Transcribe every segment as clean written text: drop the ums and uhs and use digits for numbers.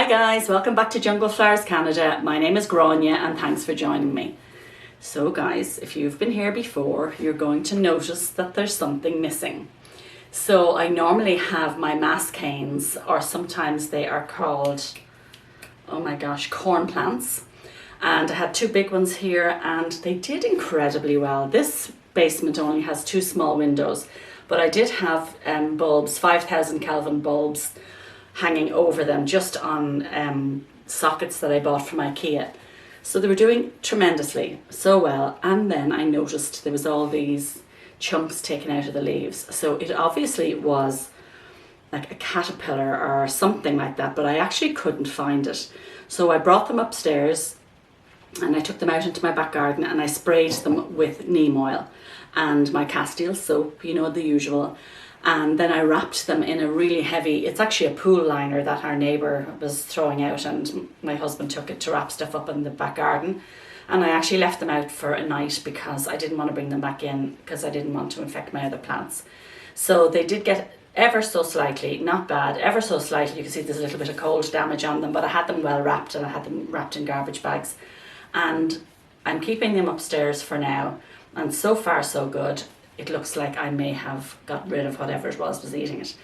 guys, welcome back to Jungle Flowers Canada. My name is Grania and thanks for joining me. So guys, if you've been here before, you're going to notice that there's something missing. So I normally have my mass canes, or sometimes they are called, oh my gosh, corn plants. And I had two big ones here and they did incredibly well. This basement only has two small windows, but I did have bulbs, 5,000 Kelvin bulbs, hanging over them just on sockets that I bought from IKEA. So they were doing tremendously, so well. And then I noticed there was all these chunks taken out of the leaves. So it obviously was like a caterpillar or something like that, but I actually couldn't find it. So I brought them upstairs and I took them out into my back garden and I sprayed them with neem oil and my Castile soap, you know, the usual. And then I wrapped them in a really heavy, it's actually a pool liner that our neighbour was throwing out, and my husband took it to wrap stuff up in the back garden. And I actually left them out for a night because I didn't want to bring them back in because I didn't want to infect my other plants. So they did get ever so slightly, not bad, ever so slightly. You can see there's a little bit of cold damage on them, but I had them well wrapped and I had them wrapped in garbage bags. And I'm keeping them upstairs for now. And so far so good. It looks like I may have got rid of whatever it was eating it.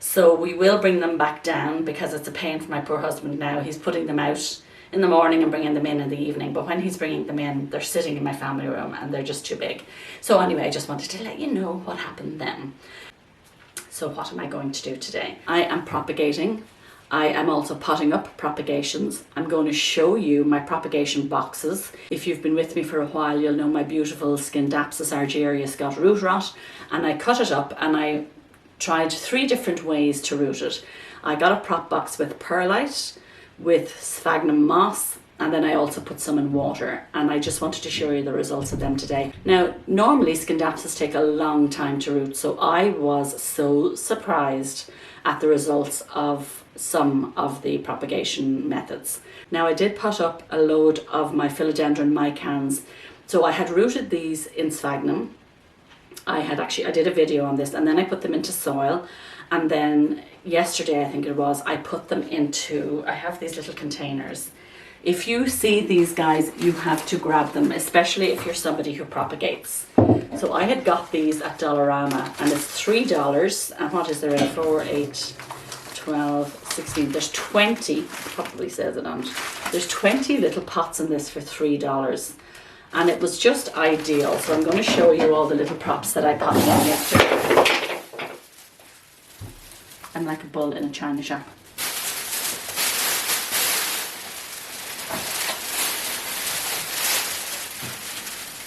So we will bring them back down because it's a pain for my poor husband now. He's putting them out in the morning and bringing them in the evening. But when he's bringing them in, they're sitting in my family room and they're just too big. So anyway, I just wanted to let you know what happened then. So what am I going to do today? I am propagating. I am also potting up propagations. I'm going to show you my propagation boxes. If you've been with me for a while, you'll know my beautiful Scindapsus argyrius got root rot, and I cut it up and I tried 3 different ways to root it. I got a prop box with perlite, with sphagnum moss, and then I also put some in water, and I just wanted to show you the results of them today. Now, normally Scindapsus take a long time to root, so I was so surprised at the results of some of the propagation methods. Now I did pot up a load of my philodendron micans. So I had rooted these in sphagnum. I did a video on this, and then I put them into soil, and then yesterday I think it was, I put them into, I have these little containers. If you see these guys, you have to grab them, especially if you're somebody who propagates. So I had got these at Dollarama and it's $3, and what is there in 4, 8, 12, 16, there's 20, probably says it on it. There's 20 little pots in this for $3. And it was just ideal. So I'm going to show you all the little props that I popped in yesterday. I'm like a bull in a china shop.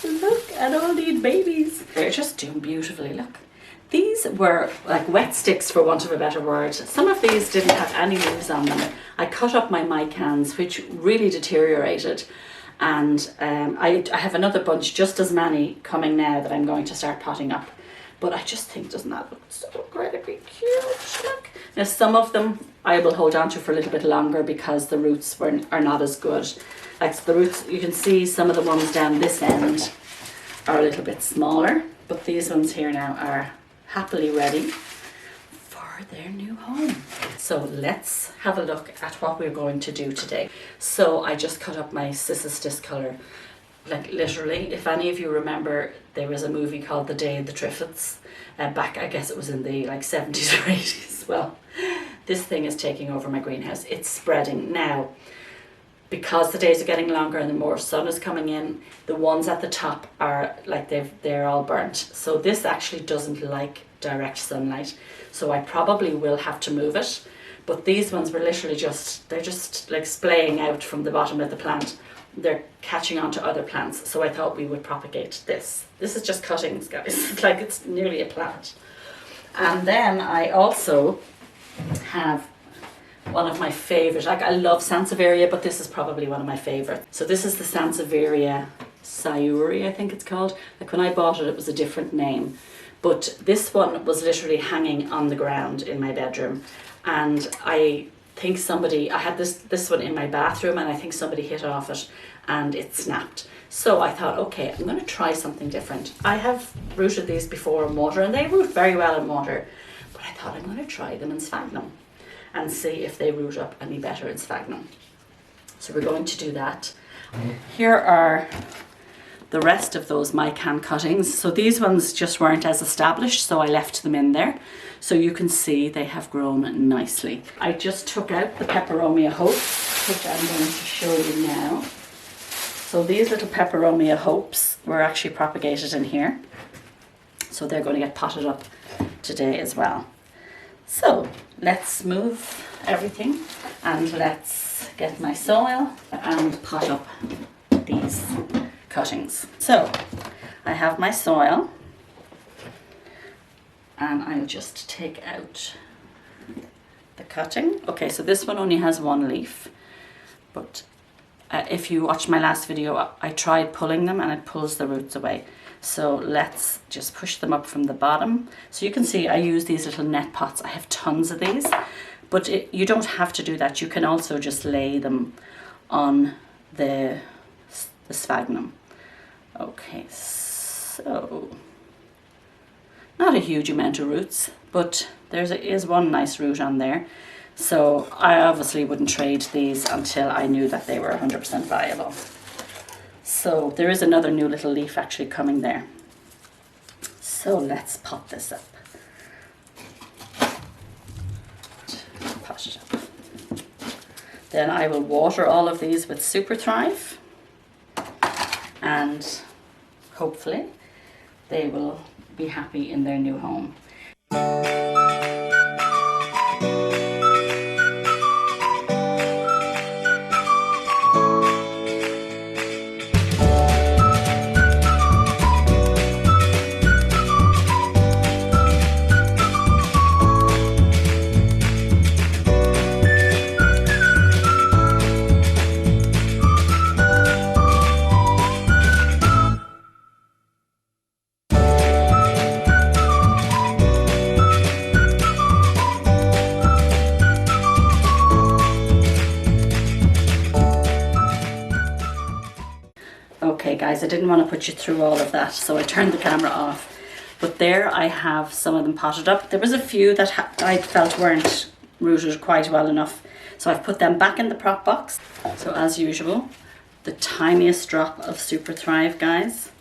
Look at all these babies. They're just doing beautifully, look. These were like wet sticks, for want of a better word. Some of these didn't have any leaves on them. I cut up my micans, which really deteriorated. And I have another bunch, just as many, coming now that I'm going to start potting up. But I just think, doesn't that look so incredibly cute? Look. Now some of them I will hold on to for a little bit longer because the roots are not as good. Like the roots, you can see some of the ones down this end are a little bit smaller. But these ones here now are happily ready for their new home. So let's have a look at what we're going to do today. So I just cut up my Cissus discolor, like literally. If any of you remember, there was a movie called The Day of the Triffids, back, I guess it was in the like 70s or 80s. Well, this thing is taking over my greenhouse. It's spreading now. Because the days are getting longer and the more sun is coming in, the ones at the top are like they're all burnt. So this actually doesn't like direct sunlight. So I probably will have to move it. But these ones were literally they're just like splaying out from the bottom of the plant. They're catching on to other plants. So I thought we would propagate this. This is just cuttings, guys. It's like it's nearly a plant. And then I also have one of my favorite, like I love Sansevieria, but this is probably one of my favorites. So this is the Sansevieria Sayuri, I think it's called. Like when I bought it, it was a different name. But this one was literally hanging on the ground in my bedroom. And I think I had this one in my bathroom, and I think somebody hit off it and it snapped. So I thought, okay, I'm going to try something different. I have rooted these before in water and they root very well in water. But I thought I'm going to try them in sphagnum. and see if they root up any better in sphagnum. So we're going to do that. Here are the rest of those mycan cuttings. So these ones just weren't as established, so I left them in there. So you can see they have grown nicely. I just took out the peperomia hopes, which I'm going to show you now. So these little peperomia hopes were actually propagated in here. So they're going to get potted up today as well. So let's move everything and let's get my soil and pot up these cuttings. So I have my soil and I'll just take out the cutting. Okay, so this one only has one leaf, but if you watched my last video, I tried pulling them and it pulls the roots away. So let's just push them up from the bottom. So you can see I use these little net pots. I have tons of these, but you don't have to do that. You can also just lay them on the sphagnum. Okay, so not a huge amount of roots, but there is one nice root on there. So I obviously wouldn't trade these until I knew that they were 100% viable. So there is another new little leaf actually coming there. So let's pot this up. Pot it up. Then I will water all of these with Super Thrive, and hopefully they will be happy in their new home. Okay guys, I didn't want to put you through all of that, so I turned the camera off. But there I have some of them potted up. There was a few that I felt weren't rooted quite well enough, so I've put them back in the prop box. So as usual, the tiniest drop of Super Thrive, guys.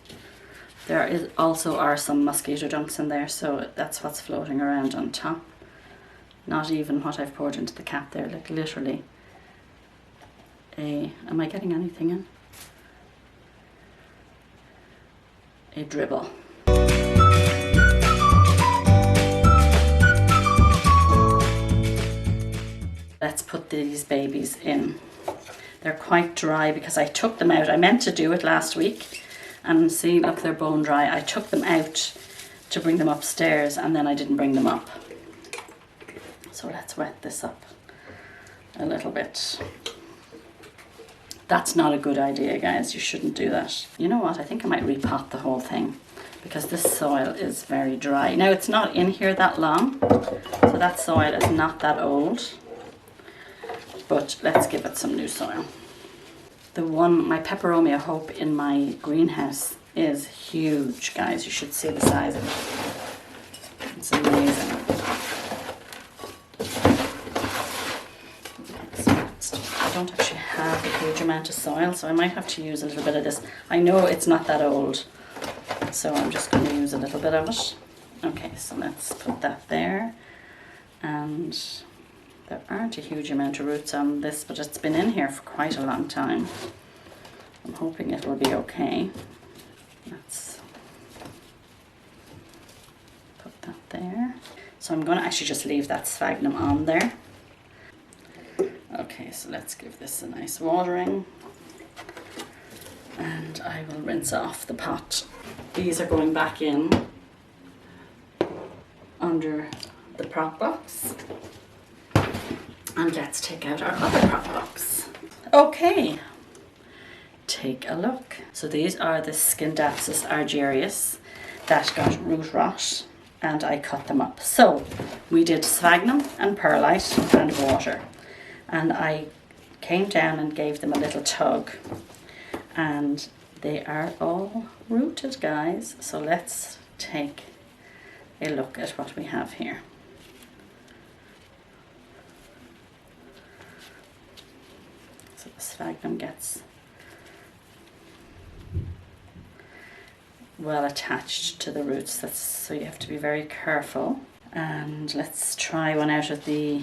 There also are some mosquito dunks in there, so that's what's floating around on top. Not even what I've poured into the cap there, like literally am I getting anything in? A dribble. Let's put these babies in. They're quite dry because I took them out. I meant to do it last week, and see, look, they're bone dry. I took them out to bring them upstairs and then I didn't bring them up. So let's wet this up a little bit. That's not a good idea, guys. You shouldn't do that. You know what? I think I might repot the whole thing because this soil is very dry. Now, it's not in here that long, so that soil is not that old. But let's give it some new soil. My peperomia hope in my greenhouse is huge, guys. You should see the size of it. It's amazing. I don't actually have a huge amount of soil, so I might have to use a little bit of this. I know it's not that old, so I'm just going to use a little bit of it. Okay, so let's put that there. And there aren't a huge amount of roots on this, but it's been in here for quite a long time. I'm hoping it will be okay. Let's put that there. So I'm going to actually just leave that sphagnum on there. Okay, so let's give this a nice watering. And I will rinse off the pot. These are going back in under the prop box. And let's take out our other prop box. Okay, take a look. So these are the Scindapsus argyrius that got root rot, and I cut them up. So we did sphagnum and perlite and water, and I came down and gave them a little tug, and they are all rooted, guys. So let's take a look at what we have here. sphagnum gets well attached to the roots. So you have to be very careful. And let's try one out of the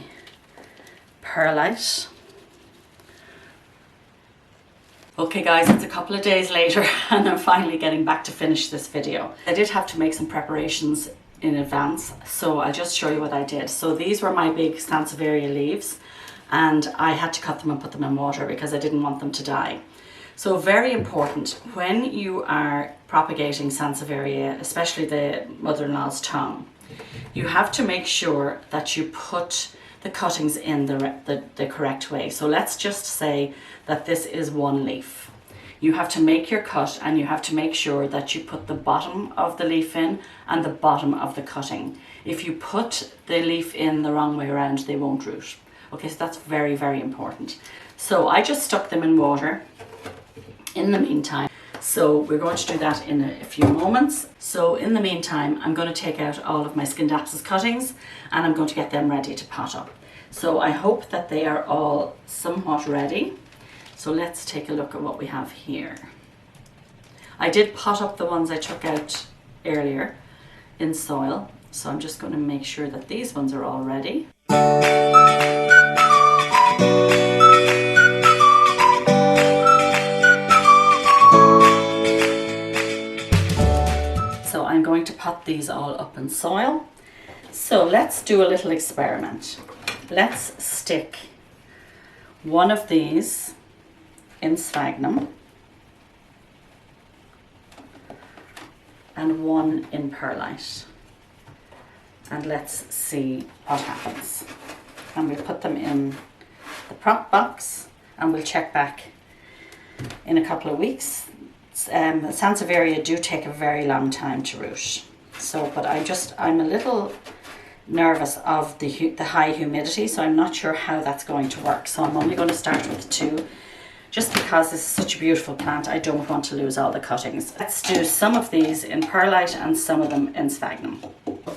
perlite. Okay guys, it's a couple of days later and I'm finally getting back to finish this video. I did have to make some preparations in advance, so I'll just show you what I did. So these were my big Sansevieria leaves, and I had to cut them and put them in water because I didn't want them to die. So very important, when you are propagating Sansevieria, especially the mother-in-law's tongue, you have to make sure that you put the cuttings in the correct way. So let's just say that this is one leaf. You have to make your cut and you have to make sure that you put the bottom of the leaf in and the bottom of the cutting. If you put the leaf in the wrong way around, they won't root. Okay, so that's very, very important. So I just stuck them in water in the meantime. So we're going to do that in a few moments. So in the meantime, I'm going to take out all of my Scindapsus cuttings and I'm going to get them ready to pot up. So I hope that they are all somewhat ready. So let's take a look at what we have here. I did pot up the ones I took out earlier in soil. So I'm just going to make sure that these ones are all ready. I'm going to pot these all up in soil. So let's do a little experiment. Let's stick one of these in sphagnum and one in perlite, and let's see what happens. And we'll put them in the prop box and we'll check back in a couple of weeks. Sansevieria do take a very long time to root. So, but I'm a little nervous of the high humidity, so I'm not sure how that's going to work. So I'm only going to start with 2, just because this is such a beautiful plant. I don't want to lose all the cuttings. Let's do some of these in perlite and some of them in sphagnum.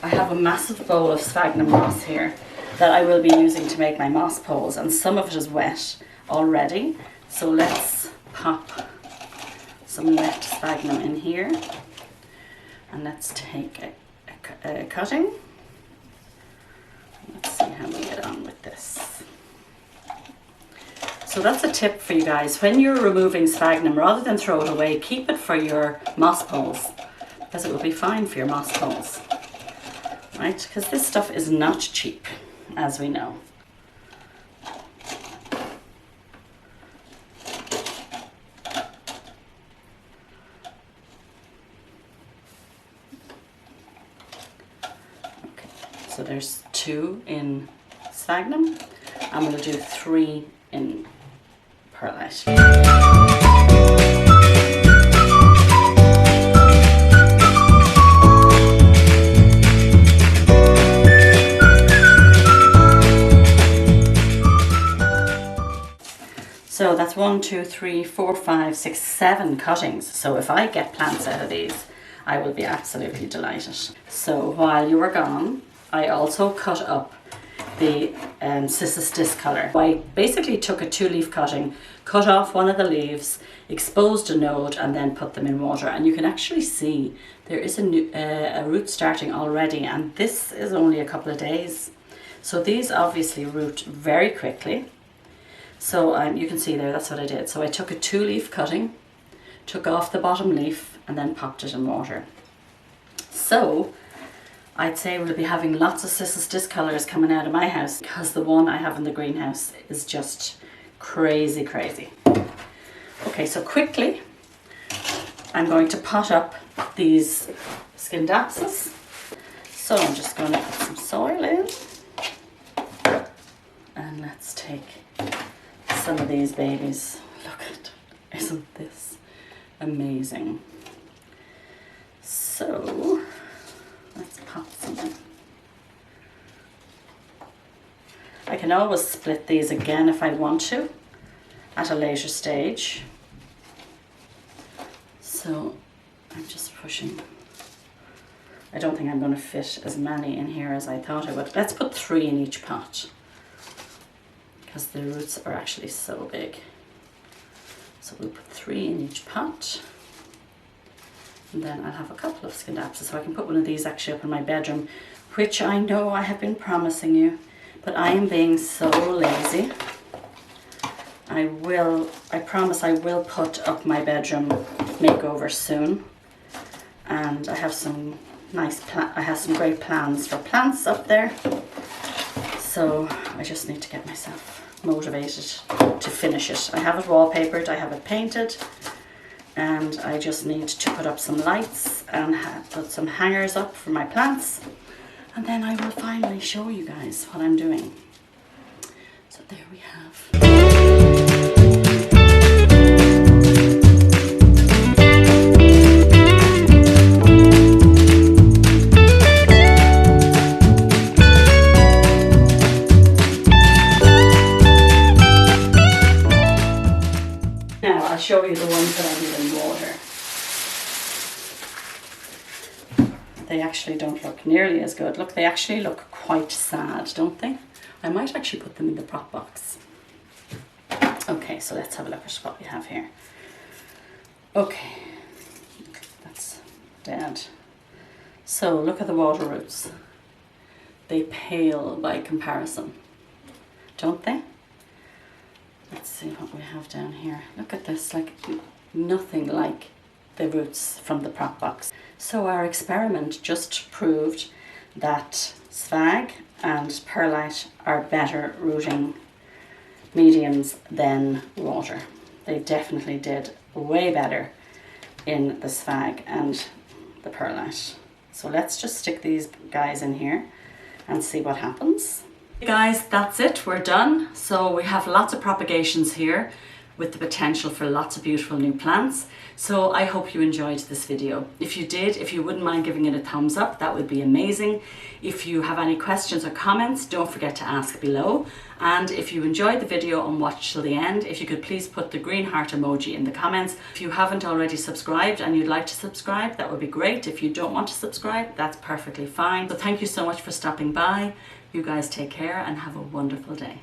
I have a massive bowl of sphagnum moss here that I will be using to make my moss poles, and some of it is wet already. So let's pop some wet sphagnum in here, and let's take a cutting. Let's see how we get on with this. So that's a tip for you guys. When you're removing sphagnum, rather than throw it away, keep it for your moss poles, because it will be fine for your moss poles, right? Because this stuff is not cheap, as we know. So there's 2 in sphagnum and we'll do 3 in perlite. So that's 1, 2, 3, 4, 5, 6, 7 cuttings. So if I get plants out of these, I will be absolutely delighted. So while you were gone, I also cut up the Cissus discolor. I basically took a 2-leaf cutting, cut off one of the leaves, exposed a node, and then put them in water. And you can actually see there is a root starting already, and this is only a couple of days. So these obviously root very quickly. So you can see there, that's what I did. So I took a 2-leaf cutting, took off the bottom leaf, and then popped it in water. So I'd say we'll be having lots of Cissus discolors coming out of my house, because the one I have in the greenhouse is just crazy, crazy. Okay, so quickly, I'm going to pot up these Scindapsus. So I'm just going to put some soil in, and let's take some of these babies. Look at it, isn't this amazing? So let's pop some in. I can always split these again if I want to at a later stage. So I'm just pushing. I don't think I'm going to fit as many in here as I thought I would. Let's put 3 in each pot, because the roots are actually so big. So we'll put 3 in each pot. And then I'll have a couple of scadapses, so I can put one of these actually up in my bedroom, which I know I have been promising you, but I am being so lazy. I promise I will put up my bedroom makeover soon, and I have some great plans for plants up there, so I just need to get myself motivated to finish it. I have it wallpapered, I have it painted, and I just need to put up some lights and put some hangers up for my plants, and then I will finally show you guys what I'm doing. So there we have. Now I'll show you the ones that I do in water. They actually don't look nearly as good. Look, they actually look quite sad, don't they? I might actually put them in the prop box. Okay, so let's have a look at what we have here. Okay, that's dead. So look at the water roots. They pale by comparison, don't they? Let's see what we have down here. Look at this, like nothing like the roots from the prop box. So our experiment just proved that sphagnum and perlite are better rooting mediums than water. They definitely did way better in the sphagnum and the perlite. So let's just stick these guys in here and see what happens. Hey guys, that's it, we're done. So we have lots of propagations here with the potential for lots of beautiful new plants. So I hope you enjoyed this video. If you did, if you wouldn't mind giving it a thumbs up, that would be amazing. If you have any questions or comments, don't forget to ask below. And if you enjoyed the video and watched till the end, if you could please put the green heart emoji in the comments. If you haven't already subscribed and you'd like to subscribe, that would be great. If you don't want to subscribe, that's perfectly fine. So thank you so much for stopping by. You guys take care and have a wonderful day.